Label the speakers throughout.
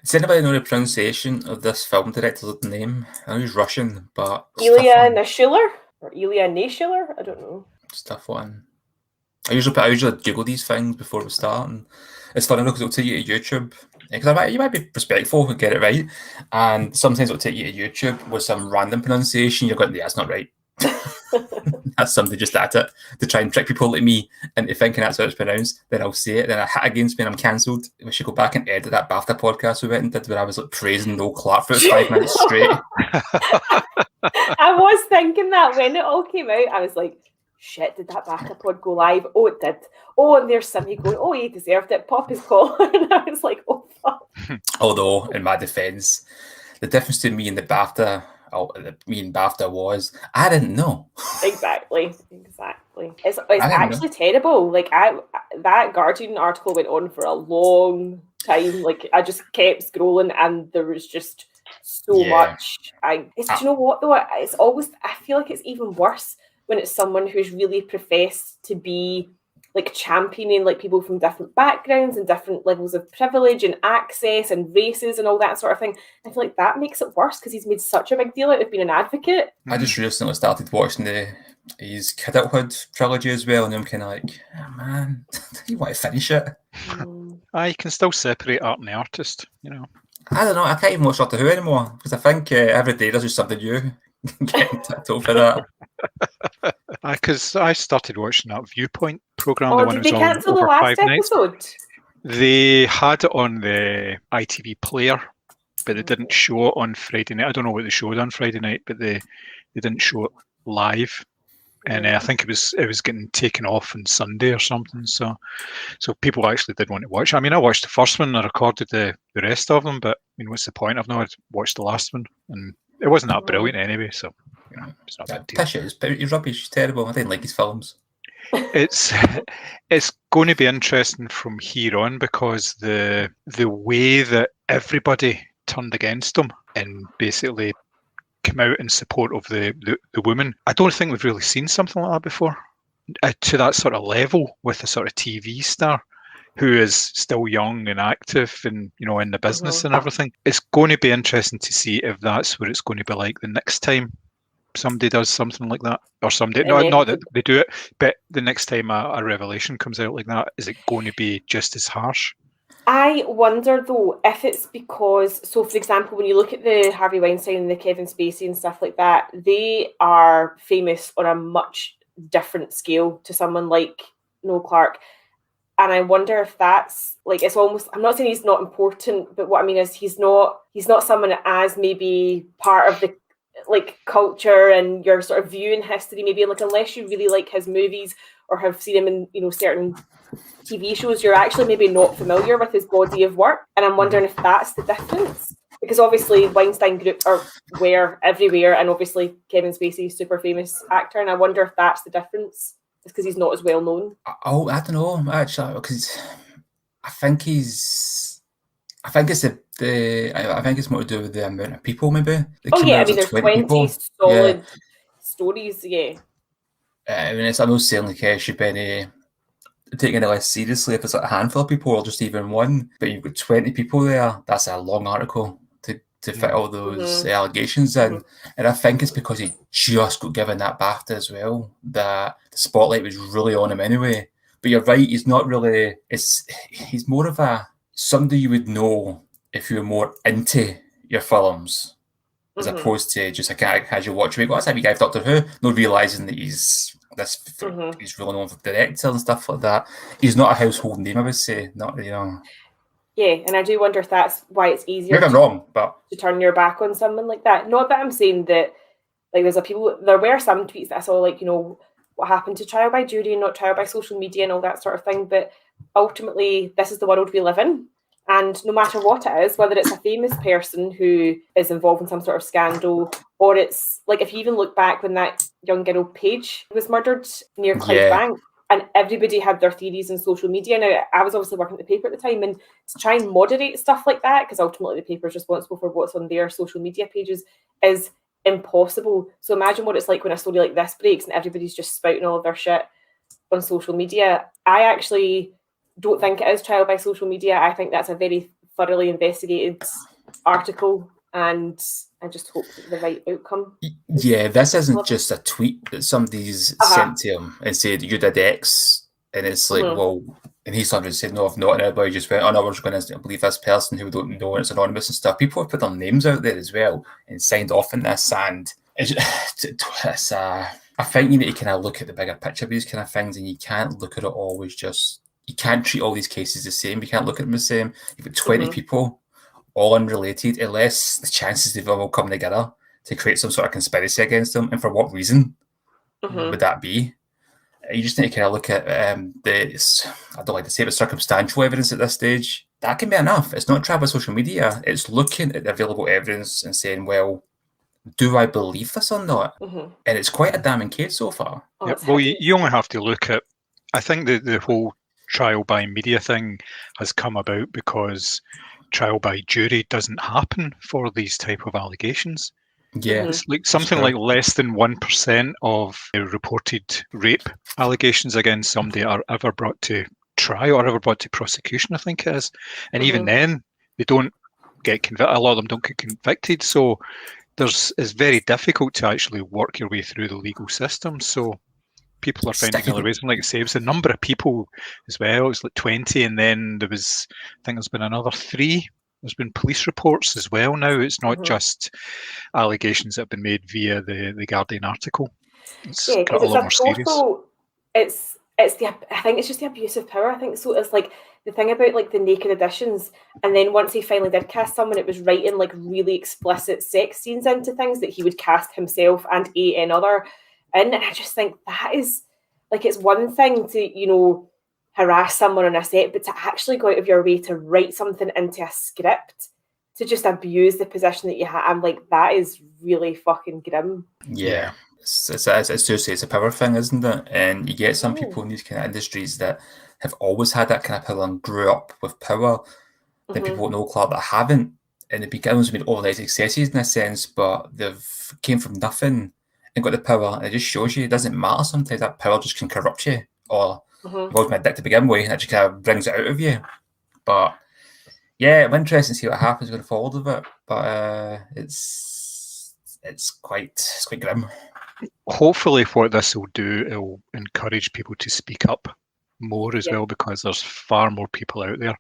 Speaker 1: Does anybody know the pronunciation of this film director's name? I know he's Russian, but
Speaker 2: Ilya Naishuller or Ilya Naishuller? I don't know.
Speaker 1: Stuff one. I usually Google these things before we start, and it's funny because it'll take you to YouTube. Because you might be respectful and get it right, and sometimes it'll take you to YouTube with some random pronunciation. You're going, yeah, that's not right. That's somebody just at it to try and trick people like me into thinking that's how it's pronounced. Then I'll say it, then I hit against me and I'm cancelled. We should go back and edit that BAFTA podcast we went and did where I was like praising Noel Clarke for 5 minutes straight.
Speaker 2: I was thinking that when it all came out, I was like, shit, did that BAFTA pod go live? Oh, it did. Oh, and there's somebody going, oh, he deserved it. Pop his collar. And I was like, oh, fuck.
Speaker 1: Although, in my defence, the difference between me and BAFTA was I didn't know.
Speaker 2: Exactly. It's actually terrible. Like that Guardian article went on for a long time. Like I just kept scrolling, and there was just so much. Do you know what though? It's always. I feel like it's even worse when it's someone who's really professed to be like championing like people from different backgrounds and different levels of privilege and access and races and all that sort of thing. I feel like that makes it worse because he's made such a big deal out of being an advocate.
Speaker 1: I just recently started watching his Kidulthood trilogy as well, and I'm kind of like, oh, man, you want to finish it?
Speaker 3: You can still separate art and the artist, you know.
Speaker 1: I don't know, I can't even watch Doctor Who anymore because I think every day there's just something new. Getting ticked off for that.
Speaker 3: Because I started watching that Viewpoint programme.
Speaker 2: Oh, did they cancel the last episode?
Speaker 3: They had it on the ITV player, but they didn't show it on Friday night. I don't know what they showed on Friday night, but they didn't show it live. And I think it was getting taken off on Sunday or something. So people actually did want to watch it. I mean, I watched the first one. I recorded the rest of them, but I mean, what's the point? I've not watched the last one, and it wasn't that brilliant anyway. So you know, it's not a big deal.
Speaker 1: He's rubbish. He's terrible. I didn't like his films.
Speaker 3: It's going to be interesting from here on because the way that everybody turned against him and basically come out in support of the woman. I don't think we've really seen something like that before to that sort of level with a sort of TV star who is still young and active and, you know, in the business and everything. It's going to be interesting to see if that's what it's going to be like the next time somebody does something like that, or somebody, not that they do it, but the next time a revelation comes out like that, is it going to be just as harsh?
Speaker 2: I wonder though if it's because, so for example, when you look at the Harvey Weinstein and the Kevin Spacey and stuff like that, they are famous on a much different scale to someone like Noel Clarke. And I wonder if that's like, it's almost, I'm not saying he's not important, but what I mean is he's not someone as maybe part of the like culture and your sort of viewing history, maybe like unless you really like his movies or have seen him in, you know, certain TV shows, you're actually maybe not familiar with his body of work. And I'm wondering if that's the difference. Because obviously Weinstein Group were everywhere, and obviously Kevin Spacey is a super famous actor, and I wonder if that's the difference. It's because he's not as well known.
Speaker 1: Oh, I don't know, actually, because I think it's more to do with the amount of people, maybe.
Speaker 2: I mean, there's 20 solid stories,
Speaker 1: I mean, I'm not saying like it should be taken it less seriously if it's like a handful of people or just even one, but you've got 20 people there. That's a long article to fit all those allegations in. And I think it's because he just got given that BAFTA as well, that the spotlight was really on him anyway. But you're right, he's not really, he's more of somebody you would know if you were more into your films, as opposed to just a casual watch. Well, that's how we gave Doctor Who, not realising that he's really known for director and stuff like that. He's not a household name, I would say. Not, you know.
Speaker 2: Yeah, and I do wonder if that's why it's easier.
Speaker 1: Maybe I'm wrong, but
Speaker 2: to turn your back on someone like that. Not that I'm saying that, like, there were some tweets that I saw, like, you know, what happened to trial by jury and not trial by social media and all that sort of thing. But ultimately, this is the world we live in. And no matter what it is, whether it's a famous person who is involved in some sort of scandal, or it's like if you even look back when that young girl Paige was murdered near Clyde Bank, and everybody had their theories on social media. Now, I was obviously working at the paper at the time, and to try and moderate stuff like that, because ultimately the paper is responsible for what's on their social media pages, is impossible. So imagine what it's like when a story like this breaks and everybody's just spouting all of their shit on social media. I actually don't think it is trial by social media. I think that's a very thoroughly investigated article, and I just hope that the right outcome.
Speaker 1: Yeah, this isn't just a tweet that somebody's sent to him and said, you did X, and it's like, well, and he started saying, no, I've not, and everybody just went, oh no, we're just going to believe this person who we don't know, and it's anonymous and stuff. People have put their names out there as well and signed off on this, and it's I think you need to kind of look at the bigger picture of these kind of things, and you can't look at it always just, you can't treat all these cases the same, you can't look at them the same. You've got 20 people, all unrelated, unless the chances they've all come together to create some sort of conspiracy against them, and for what reason would that be? You just need to kind of look at I don't like to say it, but circumstantial evidence at this stage. That can be enough. It's not trapped by social media. It's looking at the available evidence and saying, well, do I believe this or not? And it's quite a damning case so far.
Speaker 3: Well, you only have to look at, I think the whole trial by media thing has come about because trial by jury doesn't happen for these type of allegations.
Speaker 1: Yeah,
Speaker 3: it's like something like less than 1% of reported rape allegations against somebody are ever brought to trial or ever brought to prosecution, I think it is. And even then, they don't get convicted. A lot of them don't get convicted. So it's very difficult to actually work your way through the legal system. So people are finding other ways. And like I say, it was a number of people as well. It was like 20, and then I think there's been another 3. There's been police reports as well now. It's not just allegations that have been made via the Guardian article. It's got a lot more serious.
Speaker 2: I think it's just the abuse of power. I think so. It's like the thing about like the naked editions, and then once he finally did cast someone, it was writing like really explicit sex scenes into things that he would cast himself and another in. And I just think that is like, it's one thing to, harass someone on a set, but to actually go out of your way to write something into a script to just abuse the position that you have, I'm like, that is really fucking grim.
Speaker 1: Yeah. It's a power thing, isn't it? And you get some people in these kind of industries that have always had that kind of power and grew up with power. Then people like Noel Clarke that haven't, and it begins with overnight successes in a sense, but they've came from nothing and got the power. And it just shows you it doesn't matter sometimes. That power just can corrupt you, or you've always been a dick to begin with, and it just kind of brings it out of you. But yeah, I'm interested to see what happens going forward with it. But it's quite grim.
Speaker 3: Hopefully what this will do, it'll encourage people to speak up more as well, because there's far more people out there.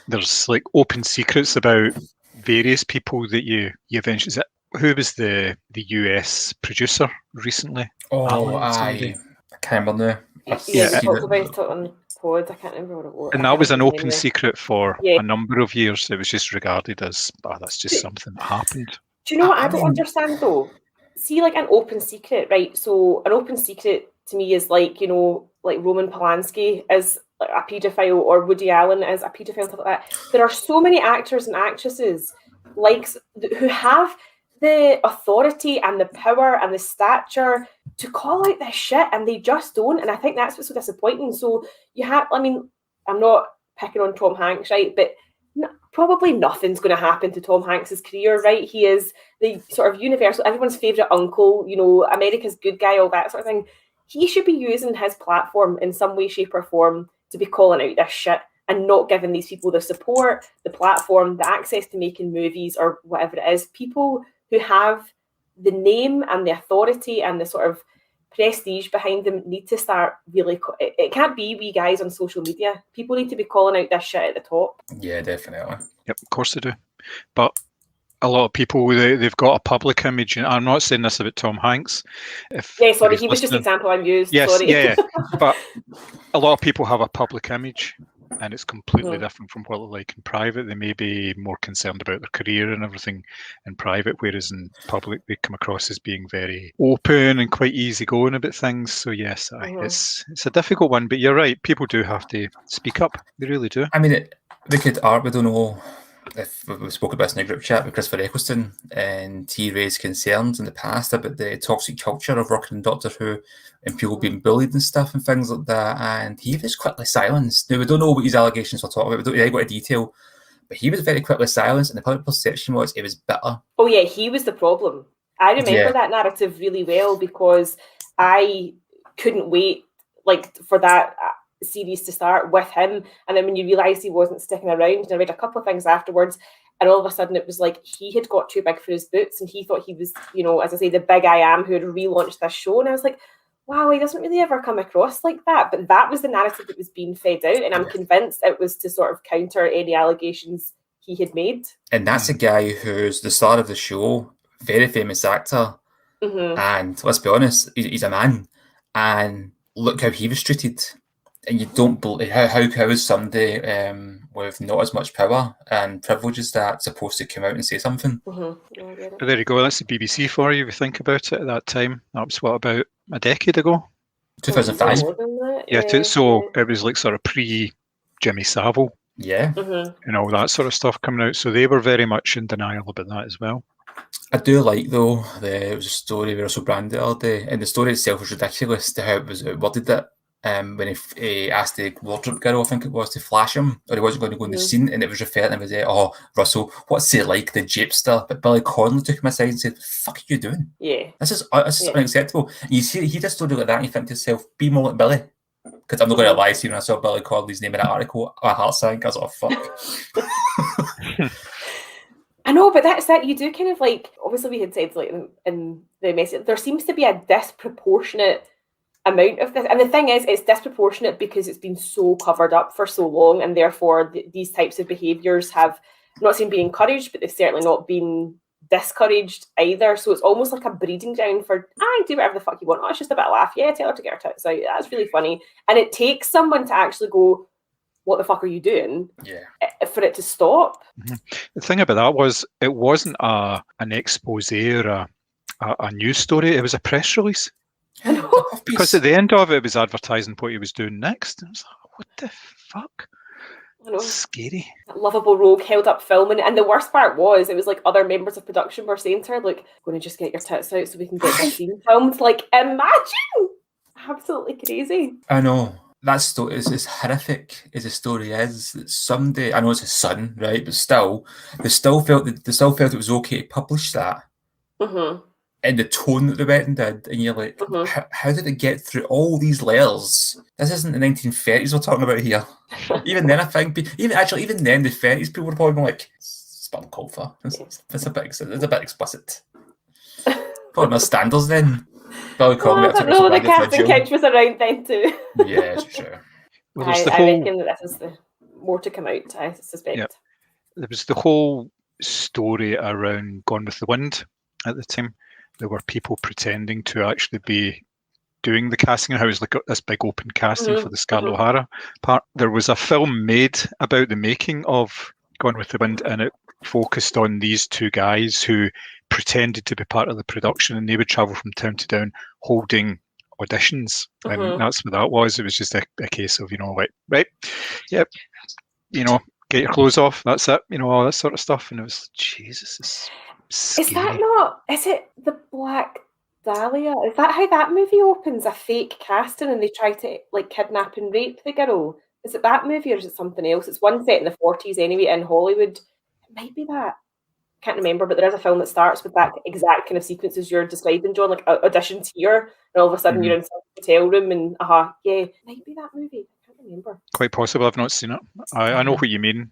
Speaker 3: There's like open secrets about various people that you eventually... Who was the US producer recently?
Speaker 1: I can't remember now.
Speaker 2: We talked about it on pod. I can't remember what it was.
Speaker 3: And that was an open secret for a number of years. It was just regarded as, that's just something that happened.
Speaker 2: Do you know what I don't understand though? See, like an open secret, right? So an open secret to me is like, like Roman Polanski is a paedophile, or Woody Allen is a paedophile, and stuff like that. There are so many actors and actresses who have the authority and the power and the stature to call out this shit, and they just don't. And I think that's what's so disappointing. So I'm not picking on Tom Hanks, right? But probably nothing's going to happen to Tom Hanks's career, right? He is the sort of universal, everyone's favourite uncle, America's good guy, all that sort of thing. He should be using his platform in some way, shape or form to be calling out this shit and not giving these people the support, the platform, the access to making movies or whatever it is. People who have the name and the authority and the sort of prestige behind them need to start really... It can't be we guys on social media. People need to be calling out this shit at the top.
Speaker 1: Yeah, definitely.
Speaker 3: Yep, of course they do. But a lot of people, they've got a public image. And I'm not saying this about Tom Hanks.
Speaker 2: He was just the example I used.
Speaker 3: Yes,
Speaker 2: sorry.
Speaker 3: Yeah. But a lot of people have a public image, and it's completely different from what they're like in private. They may be more concerned about their career and everything in private, whereas in public they come across as being very open and quite easygoing about things. So yes, it's a difficult one, but you're right. People do have to speak up. They really do.
Speaker 1: I mean, we don't know if we spoke about this in a group chat with Christopher Eccleston, and he raised concerns in the past about the toxic culture of working in Doctor Who and people being bullied and stuff and things like that, and he was quickly silenced. Now, we don't know what his allegations were talking about, we don't really go into detail, but he was very quickly silenced, and the public perception was it was bitter.
Speaker 2: Oh yeah, he was the problem. I remember that narrative really well, because I couldn't wait for that. series to start with him. And then when you realise he wasn't sticking around, and I read a couple of things afterwards, and all of a sudden it was like he had got too big for his boots, and he thought he was, you know, as I say, the big I am who had relaunched this show. And I was like, wow, he doesn't really ever come across like that. But that was the narrative that was being fed out, and I'm convinced it was to sort of counter any allegations he had made.
Speaker 1: And that's a guy who's the star of the show, very famous actor. And let's be honest, he's a man. And look how he was treated. And you don't believe how is somebody with not as much power and privilege as that supposed to come out and say something?
Speaker 3: But there you go. That's the BBC for you. If you think about it, at that time, that was what, about a decade ago?
Speaker 1: 2005.
Speaker 3: So it was like sort of pre Jimmy Savile.
Speaker 1: Yeah.
Speaker 3: And all that sort of stuff coming out. So they were very much in denial about that as well.
Speaker 1: I do like, though, it was a story we also branded all day, and the story itself was ridiculous to how it was worded that when he asked the wardrobe girl, I think it was, to flash him, or he wasn't going to go in the scene, and it was referred to him as, oh, Russell, what's he like, the japester? But Billy Connolly took him aside and said, what the fuck are you doing?
Speaker 2: Yeah.
Speaker 1: This is unacceptable. And you see, he did a story like that, and you think to yourself, be more like Billy. Because I'm not going to lie to you, when I saw Billy Connolly's name in that article, my heart sank. I was like, oh, fuck.
Speaker 2: I know, but that's that. You do kind of like, obviously we had said like in the message, there seems to be a disproportionate amount of this. And the thing is, it's disproportionate because it's been so covered up for so long, and therefore these types of behaviours have, I'm not saying been encouraged, but they've certainly not been discouraged either. So it's almost like a breeding ground for, do whatever the fuck you want. Oh, it's just a bit of laugh. Yeah, tell her to get her tits out. That's really funny. And it takes someone to actually go, what the fuck are you doing?
Speaker 1: Yeah.
Speaker 2: For it to stop.
Speaker 3: The thing about that was, it wasn't an expose or a news story. It was a press release. Because at the end of it was advertising what he was doing next. I was like, what the fuck?
Speaker 2: I know.
Speaker 3: Scary.
Speaker 2: That lovable rogue held up filming, and the worst part was, it was like other members of production were saying to her, like, going to just get your tits out so we can get the scene filmed. Like, imagine! Absolutely crazy.
Speaker 1: I know. That story is as horrific as the story is. That someday, I know it's his son, right? But still, they still felt it was okay to publish that. In the tone that the wedding did, and you're like, how did it get through all these layers? This isn't the 1930s we're talking about here. Even then, I think, even then, the 30s people were probably like, spam culture. It's a bit explicit. Probably my standards then.
Speaker 2: No, the casting couch was around then too.
Speaker 1: Yeah, it's true.
Speaker 3: Well,
Speaker 2: I reckon that this is the more to come out, I suspect.
Speaker 3: Yeah. There was the whole story around Gone with the Wind at the time. There were people pretending to actually be doing the casting, and how it was like this big open casting for the Scarlett O'Hara part. There was a film made about the making of Gone with the Wind, and it focused on these two guys who pretended to be part of the production, and they would travel from town to town holding auditions. And that's what that was. It was just a case of, like, right, yep, get your clothes off, that's it, all that sort of stuff. And it was, Jesus, it's scary.
Speaker 2: Is that not, is it the Black Dahlia? Is that how that movie opens? A fake casting, and they try to like kidnap and rape the girl? Is it that movie, or is it something else? It's one set in the 40s anyway, in Hollywood. It might be that. Can't remember, but there is a film that starts with that exact kind of sequence as you're describing, John, like auditions here, and all of a sudden you're in some hotel room, and yeah, might be that movie. I can't remember.
Speaker 3: Quite possible. I've not seen it. I know what you mean.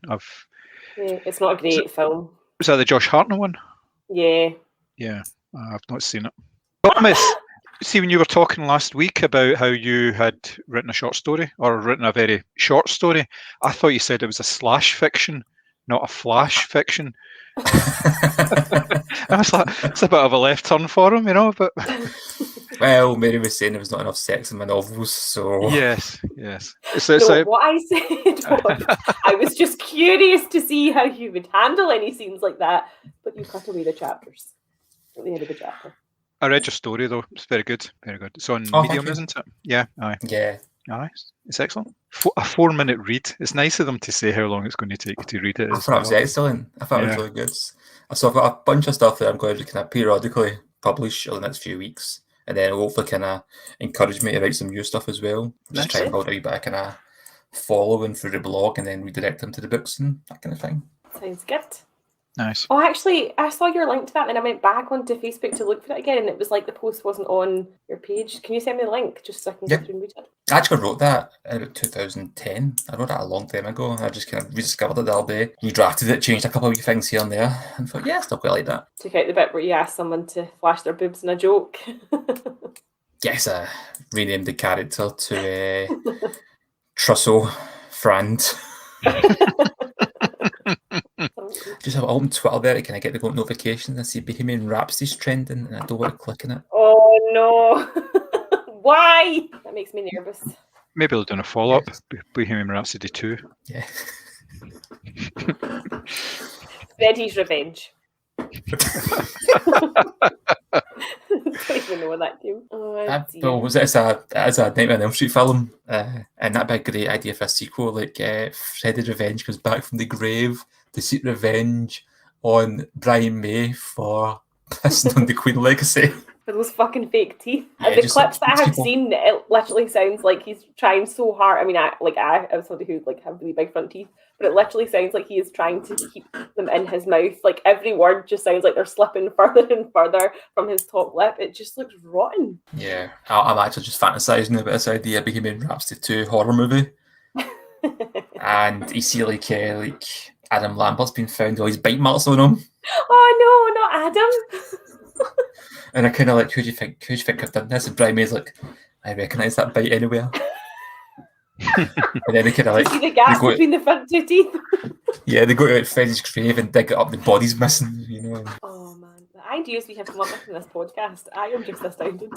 Speaker 2: It's not a great film.
Speaker 3: Was that the Josh Hartnett one?
Speaker 2: Yeah.
Speaker 3: Yeah, I've not seen it. Thomas, see, when you were talking last week about how you had written a short story, or written a very short story, I thought you said it was a slash fiction, not a flash fiction. I was like, it's a bit of a left turn for him, but
Speaker 1: well, Mary was saying there was not enough sex in my novels, so
Speaker 3: yes.
Speaker 2: What I said was, I was just curious to see how you would handle any scenes like that, but you cut away the chapters at the end of the chapter.
Speaker 3: I read your story though; it's very good, very good. It's on Medium, isn't it? Yeah, aye.
Speaker 1: Yeah.
Speaker 3: Aye, it's excellent. A 4-minute read. It's nice of them to say how long it's going to take you to read it.
Speaker 1: I thought it was excellent. I thought it was really good. So I've got a bunch of stuff that I'm going to kind of periodically publish over the next few weeks, and then hopefully kind of encourage me to write some new stuff as well. Just try and build a wee bit of kind of following through the blog, and then redirect them to the books and that kind of thing.
Speaker 2: Sounds good.
Speaker 3: Nice.
Speaker 2: Oh, actually, I saw your link to that, and I went back onto Facebook to look for it again, and it was like the post wasn't on your page. Can you send me the link just so I can go through and read it?
Speaker 1: I actually wrote that in about 2010. I wrote that a long time ago. I just kind of rediscovered it the other day, redrafted it, changed a couple of things here and there, and thought, yeah, I still quite like that.
Speaker 2: Took out the bit where you asked someone to flash their boobs in a joke.
Speaker 1: Yes, I renamed the character to Trussell Frand. Just have it open Twitter there, can I get the notifications and see Bohemian Rhapsody's trending, and I don't want to click on it.
Speaker 2: Oh no! Why? That makes me nervous.
Speaker 3: Maybe they'll do a follow-up, Bohemian Rhapsody 2.
Speaker 1: Yeah.
Speaker 2: Freddie's Revenge. Don't even know what that came.
Speaker 1: Well, it's a Nightmare on Elm Street film, and that'd be a great idea for a sequel. Like Freddy's Revenge comes back from the grave to seek revenge on Brian May for pissing on the Queen legacy.
Speaker 2: For those fucking fake teeth.
Speaker 1: Yeah,
Speaker 2: the clips that I have seen, it literally sounds like he's trying so hard. I mean, I'm somebody who have really big front teeth, but it literally sounds like he is trying to keep them in his mouth. Like every word just sounds like they're slipping further and further from his top lip. It just looks rotten.
Speaker 1: Yeah, I'm actually just fantasising about this idea of Bohemian Rhapsody 2 horror movie. And you see like Adam Lambert's been found with all his bite marks on him.
Speaker 2: Oh no, not Adam.
Speaker 1: And I kind of like, who do you think I've done this? And Brian May's like, I recognise that bite anywhere. And then they kind of like,
Speaker 2: see the gap between the front two teeth.
Speaker 1: Yeah, they go to like Freddy's grave and dig it up. The body's missing, you know.
Speaker 2: Oh man, the ideas we have come up with in this podcast, I am just astounded.